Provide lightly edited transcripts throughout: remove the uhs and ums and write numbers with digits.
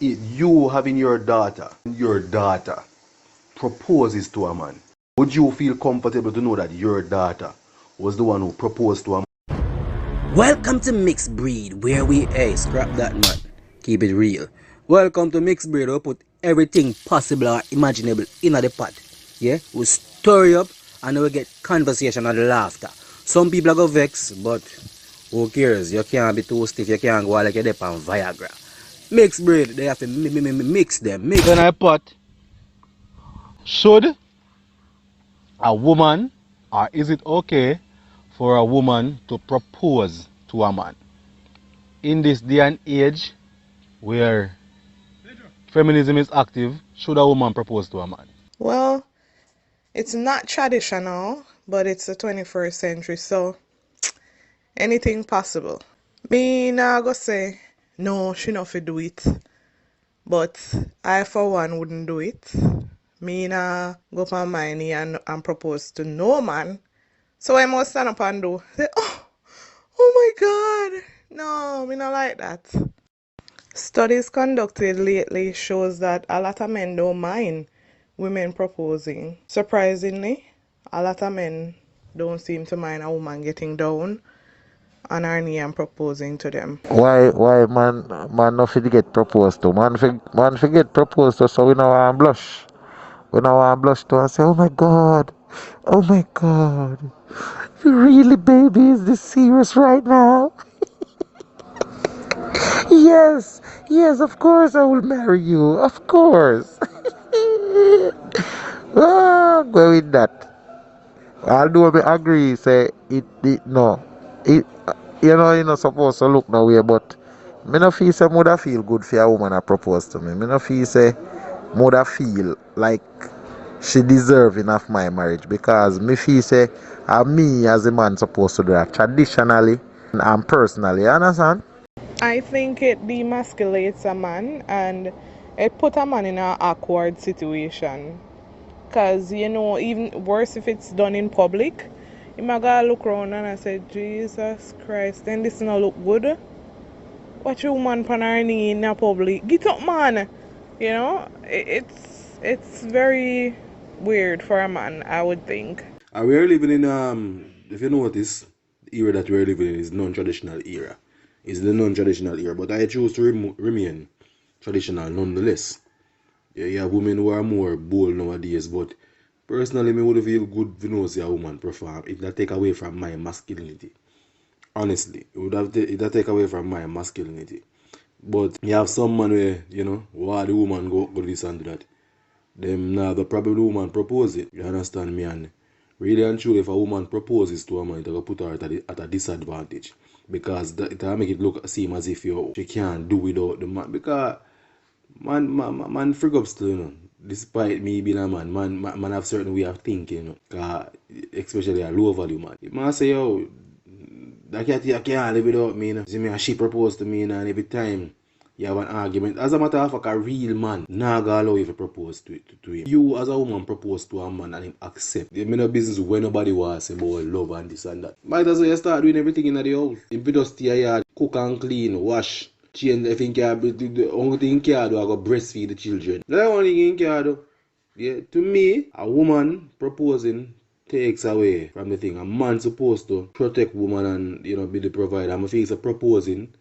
You having your daughter proposes to a man, would you feel comfortable to know that your daughter was the one who proposed to a man? Welcome to Mixed Breed, where we scrap that man. Keep it real. Welcome to Mixed Breed, we put everything possible or imaginable in the pot. Yeah? We stir you up and we get conversation and laughter. Some people are go vex, but who cares? You can't be too stiff, you can't go like you're there on Viagra. Mixed Breed, they have to mix them. Then I put, should a woman, or is it okay for a woman to propose to a man? In this day and age where feminism is active, should a woman propose to a man? Well, it's not traditional, but it's the 21st century, so anything possible. Me nah go say, no, she not fi do it. But I for one wouldn't do it. Me nah go for mine and propose to no man. So I must stand up and do. Say, oh my God. No, me not like that. Studies conducted lately shows that a lot of men don't mind women proposing. Surprisingly, a lot of men don't seem to mind a woman getting down on her knee and proposing to them. Why man no fit get proposed to? Man fi get proposed to, so we no want blush. We no want blush to and say, oh my god, really, baby, is this serious right now? Yes, of course I will marry you, of course. Go with that. Although I agree, say it no, it you're not supposed to look no way, but me no feel say mother feel good for a woman to propose to me. Me no feel say mother feel like she deserving of my marriage, because me feel say me as a man supposed to do that traditionally and personally. You understand? I think it demasculates a man and it put a man in an awkward situation. Because, even worse if it's done in public, you might gotta look around and I say, Jesus Christ, then this not look good. Watch a woman on her knee in a public. Get up, man! It's very weird for a man, I would think. And we are living in if you notice, the era that we're living in is non-traditional era. It's the non-traditional era, but I choose to remain traditional nonetheless. Yeah, you have women who are more bold nowadays, but personally, me would feel good if you know see a woman perform. It that take away from my masculinity. Honestly, it that take away from my masculinity. But you have some man where, why the woman go do this and do that. Them now the probably the woman propose it. You understand me? And really and truly, if a woman proposes to a man, it will put her at a disadvantage. Because it will make it seem as if she can't do without the man. Because man frig up still, Despite me being a man have certain way of thinking, especially a low value man. If man say, yo, I can't live without me, See me, and she proposed to me, and every time you have an argument. As a matter of fact, a real man not gonna allow you to propose to him. You as a woman propose to a man and him accept. They no business when nobody wants about love and this and that. Might as well you start doing everything in the house. If you just stay here, cook and clean, wash, change everything the only thing you can do I go breastfeed the children. That's the only thing you can do. Yeah, to me, a woman proposing takes away from the thing. A man supposed to protect woman and be the provider. I'm a proposing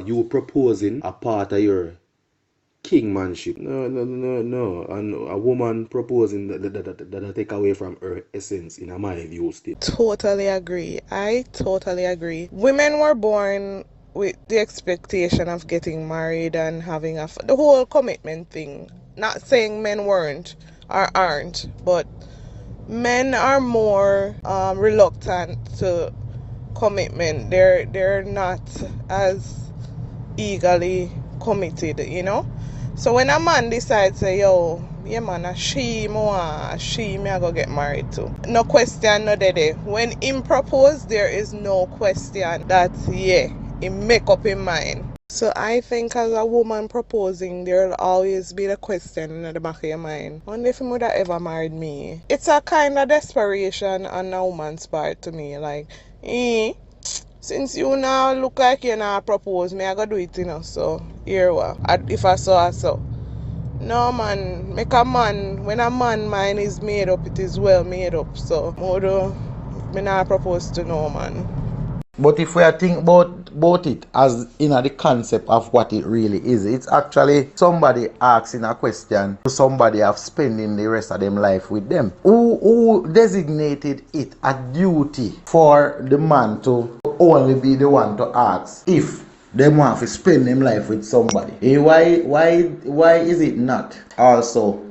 you proposing a part of your kingmanship. No. And a woman proposing that take away from her essence in my view still. Totally agree. I totally agree. Women were born with the expectation of getting married and having the whole commitment thing. Not saying men weren't or aren't, but men are more reluctant to commitment. They're not as eagerly committed, So when a man decides say, yo, yeah man, she me I go get married to. No question, no dede. When him propose, there is no question that he make up his mind. So I think as a woman proposing, there'll always be the question in the back of your mind. Wonder if he would have ever married me. It's a kind of desperation on a woman's part to me. Like, Since you now look like you now propose, me I go do it, So, here what? If I saw, I saw. No, man. Make a man. When a man mind is made up, it is well made up. So, me not propose to no man. But if we are think about it as in the concept of what it really is, it's actually somebody asking a question to somebody of spending the rest of them life with them. Who designated it a duty for the man to only be the one to ask if them want to spend them life with somebody? Why is it not also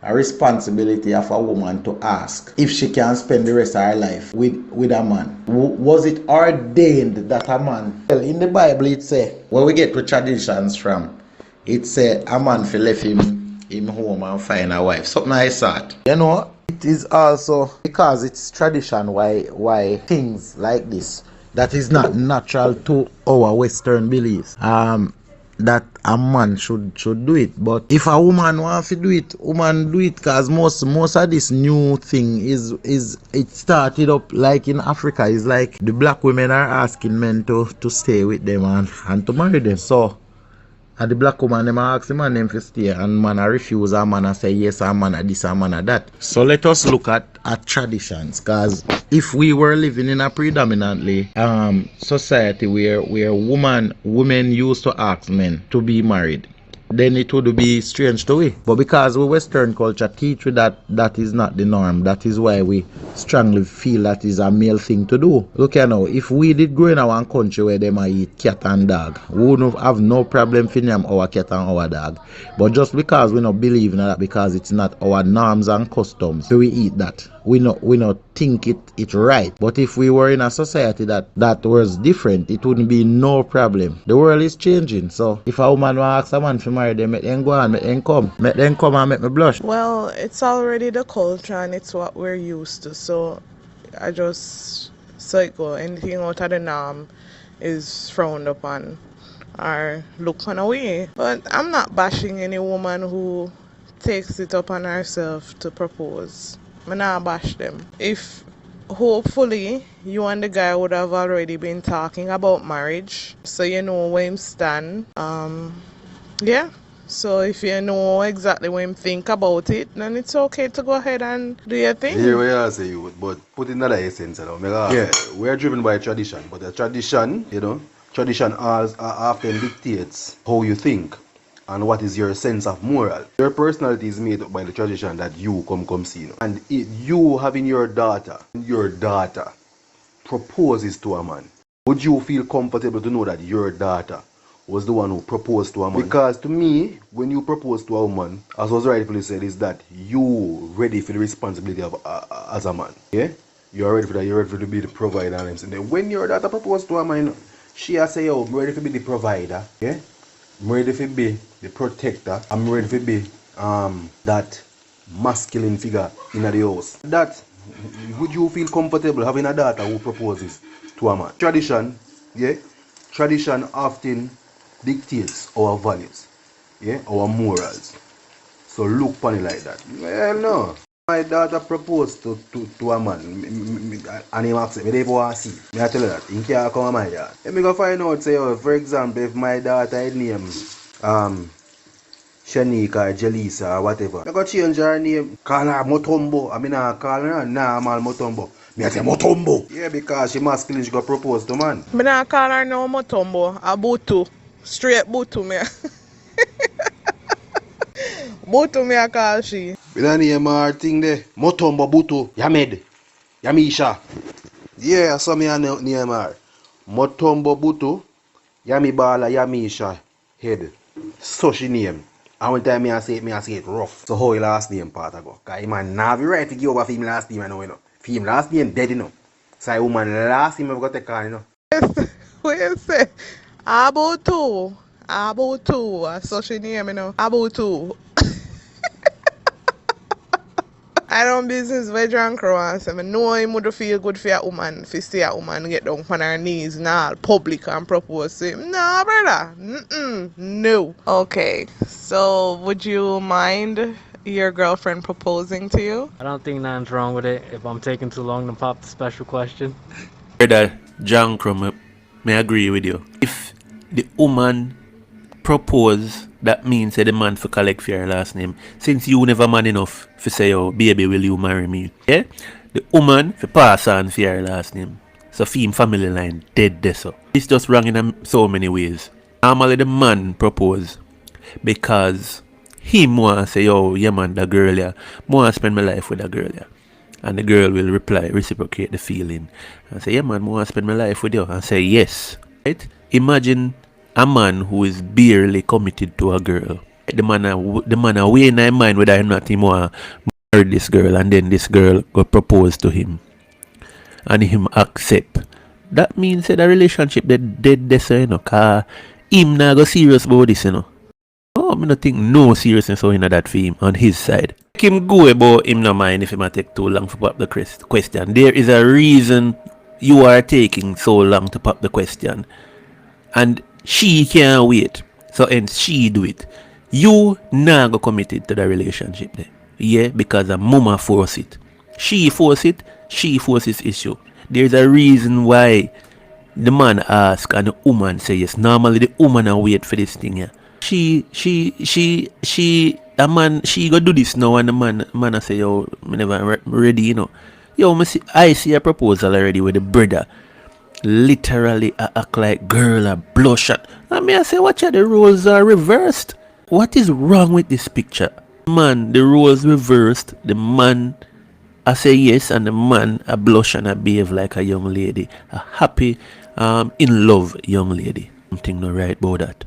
a responsibility of a woman to ask if she can spend the rest of her life with a man? Was it ordained that a man? Well, in the Bible it say, where we get the traditions from, it say a man fi left him home and find a wife. Something like that. It is also because it's tradition why things like this that is not natural to our Western beliefs. That a man should do it. But if a woman wants to do it, woman do it, because most of this new thing is it started up like in Africa. It's like the black women are asking men to stay with them and to marry them. So and the black woman them ask the man them to stay, and man refuse, and man say yes, and man this, and man that. So let us look at traditions, because if we were living in a predominantly society where women used to ask men to be married, then it would be strange to we. But because we Western culture teach we that is not the norm, that is why we strongly feel that is a male thing to do. Look here now, if we did grow in our country where they might eat cat and dog, we wouldn't have no problem feeding our cat and our dog. But just because we not believe in that, because it's not our norms and customs, so we eat that. We not think it right. But if we were in a society that was different, it wouldn't be no problem. The world is changing. So if a woman asks a man to marry them, make them go and make them come. Make them come and make me blush. Well, it's already the culture and it's what we're used to. So I just so it go. Anything out of the norm is frowned upon or looked on away. But I'm not bashing any woman who takes it upon herself to propose. I'm not bash them. If hopefully you and the guy would have already been talking about marriage, so you know where him stand. Yeah. So if you know exactly what him think about it, then it's okay to go ahead and do your thing. Here we are say you, but put in another essence, Yeah, we're driven by tradition, but the tradition, tradition often dictates how you think and what is your sense of moral. Your personality is made up by the tradition that you come see. And if you having your daughter proposes to a man, would you feel comfortable to know that your daughter was the one who proposed to a man? Because to me, when you propose to a woman, as was rightfully said, is that you ready for the responsibility of as a man. Yeah? You're ready for that, you're ready to be the provider and everything. Then when your daughter proposes to a man, she has say, yo, I'm ready to be the provider. Yeah? I'm ready to be the protector. I'm ready to be that masculine figure in the house. That, would you feel comfortable having a daughter who proposes to a man? Tradition often dictates our values, our morals. So look upon it like that. Well, no. My daughter proposed to a man, and he asked me, they want to see. I tell her that, he can't come to my yard. Let me go find out, say, for example, if my daughter had name Shanika, Jelisa, or whatever, I go change her name, call her Motombo. I mean, I call her normal Motombo. I say Motombo. Yeah, because she masculine, she got propose to man. I don't call her no Motombo, a Butu. Straight Butu me. Butu me I call she. We don't name her thing there. Motombo Butu, Yamed, Yamisha. Yeah, so me name her. Motombo Butu, Yamibala, Yamisha, head. So she name. And one time I say it rough. So how your last name part I go? Because man now have the right to give over for him last name, For him last name dead, So a woman last name I've got to call, What you say? Abutu. So she name, Abutu. I don't business veg and crow, so I know him would feel good for a woman, if see a woman get down on her knees in all public and propose to him. No, brother. No. Okay, so would you mind your girlfriend proposing to you? I don't think nothing's wrong with it. If I'm taking too long to pop the special question. That John Crump may agree with you. If the woman propose, that means that the man for collect for your last name. Since you never man enough for say, oh, baby, will you marry me? Yeah? The woman for pass on for your last name. So fame family line dead there so. It's just wrong in so many ways. Normally the man propose because him want to say, yo, yeah man, that girl yeah, I want to spend my life with that girl yeah. And the girl will reply, reciprocate the feeling. And say, yeah man, I want to spend my life with you. And say, yes. Right? Imagine a man who is barely committed to a girl. The man away in his mind whether or not he want to marry this girl, and then this girl go propose to him. And him accept. That means that the relationship that dead this, you know, cause him not go serious about this, you know. Oh, I don't think no seriousness in that for him on his side. Make him go about him no mind if it might take too long to pop the question. There is a reason you are taking so long to pop the question. And she can't wait. So hence she do it. You not go committed to the relationship there. Yeah, because a mama force it. She force it, she forces issue. There's a reason why the man ask and the woman say yes. Normally the woman a wait for this thing yeah. She go do this now and the man a say, yo, me never ready, you know. Yo, I see a proposal already with the brother. Literally act like girl a blush at. I mean I say, watch out, the roles are reversed. What is wrong with this picture? Man, the roles reversed. The man I say yes and the man a blush and a behave like a young lady. A happy, in love young lady. Something not right about that.